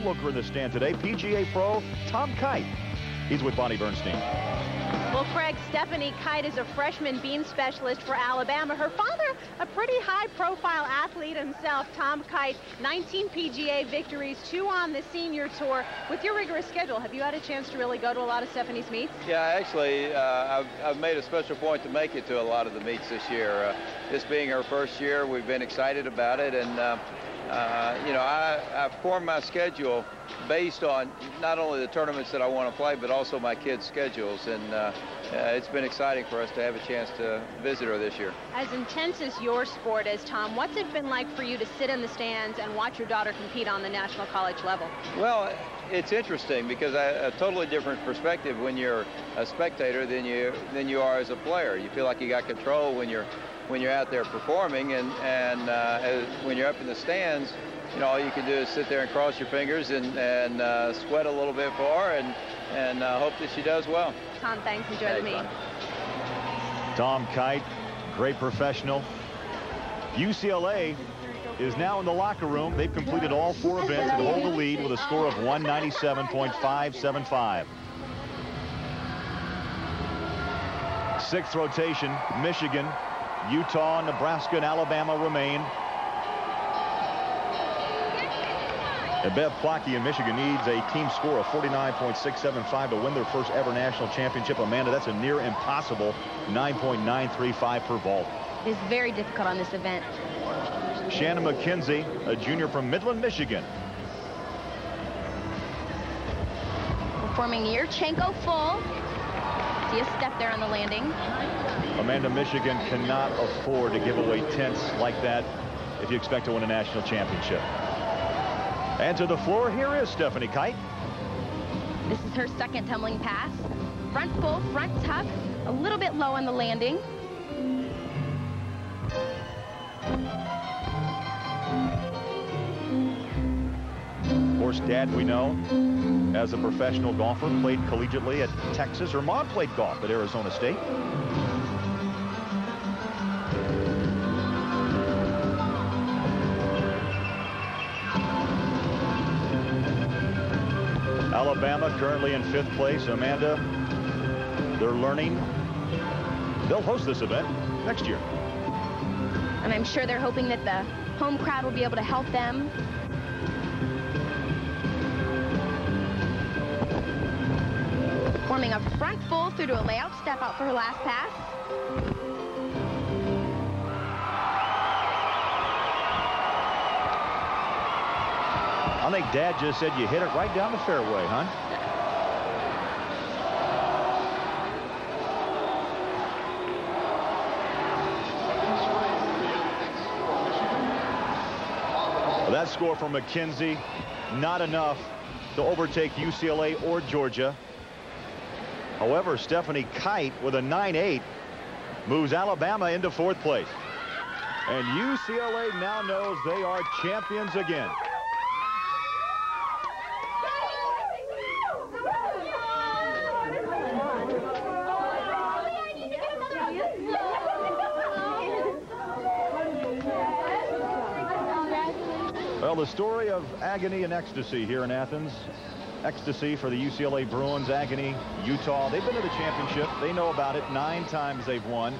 Looker in the stand today, PGA pro Tom Kite. He's with Bonnie Bernstein. Well, Craig, Stephanie Kite is a freshman beam specialist for Alabama. Her father, a pretty high-profile athlete himself, Tom Kite, 19 PGA victories, 2 on the senior tour. With your rigorous schedule, have you had a chance to really go to a lot of Stephanie's meets? Yeah, actually, I've made a special point to make it to a lot of the meets this year. This being our first year, we've been excited about it, and you know, I've formed my schedule based on not only the tournaments that I want to play, but also my kids' schedules, and it's been exciting for us to have a chance to visit her this year. As intense as your sport is, Tom, what's it been like for you to sit in the stands and watch your daughter compete on the national college level? Well, it's interesting because a totally different perspective when you're a spectator than you are as a player. You feel like you got control when you're out there performing, and when you're up in the stands, you know, all you can do is sit there and cross your fingers and sweat a little bit for her and hope that she does well. Tom, thanks. Enjoy the meet. Tom Kite, great professional. UCLA is now in the locker room. They've completed all 4 events and hold the lead with a score of 197.575. 6th rotation, Michigan, Utah, Nebraska, and Alabama remain. And Bev Plotke in Michigan needs a team score of 49.675 to win their first ever national championship. Amanda, that's a near impossible 9.935 per vault. It is very difficult on this event. Shannon MacKenzie, a junior from Midland, Michigan. Performing Yurchenko full. See a step there on the landing. Amanda, Michigan cannot afford to give away tenths like that if you expect to win a national championship. And to the floor, here is Stephanie Kite. This is her second tumbling pass. Front full, front tuck, a little bit low on the landing. Of course, Dad, we know, as a professional golfer, played collegiately at Texas. Her mom played golf at Arizona State. Alabama currently in 5th place. Amanda, they're learning. They'll host this event next year. And I'm sure they're hoping that the home crowd will be able to help them. Forming a front full through to a layout step out for her last pass. I think Dad just said you hit it right down the fairway, huh? Well, that score from MacKenzie, not enough to overtake UCLA or Georgia. However, Stephanie Kite with a 9.8 moves Alabama into 4th place. And UCLA now knows they are champions again. Well, the story of agony and ecstasy here in Athens. Ecstasy for the UCLA Bruins, agony, Utah. They've been to the championship. They know about it. 9 times they've won.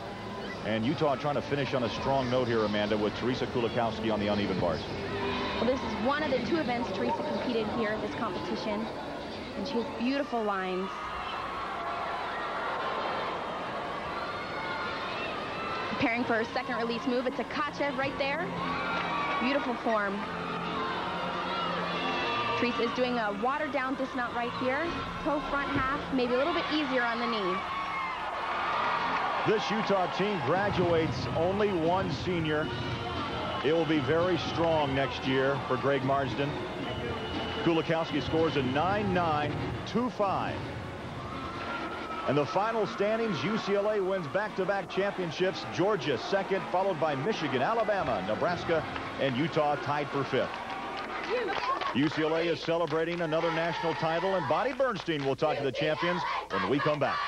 And Utah trying to finish on a strong note here, Amanda, with Theresa Kulikowski on the uneven bars. Well, this is one of the 2 events Theresa competed here at this competition. And she has beautiful lines. Preparing for her second release move. It's a Kachev right there. Beautiful form. Theresa is doing a watered down dismount right here. Toe front half, maybe a little bit easier on the knee. This Utah team graduates only 1 senior. It will be very strong next year for Greg Marsden. Kulikowski scores a 9.925. And the final standings, UCLA wins back-to-back championships. Georgia 2nd, followed by Michigan, Alabama, Nebraska, and Utah tied for 5th. UCLA is celebrating another national title, and Bonnie Bernstein will talk to the champions when we come back.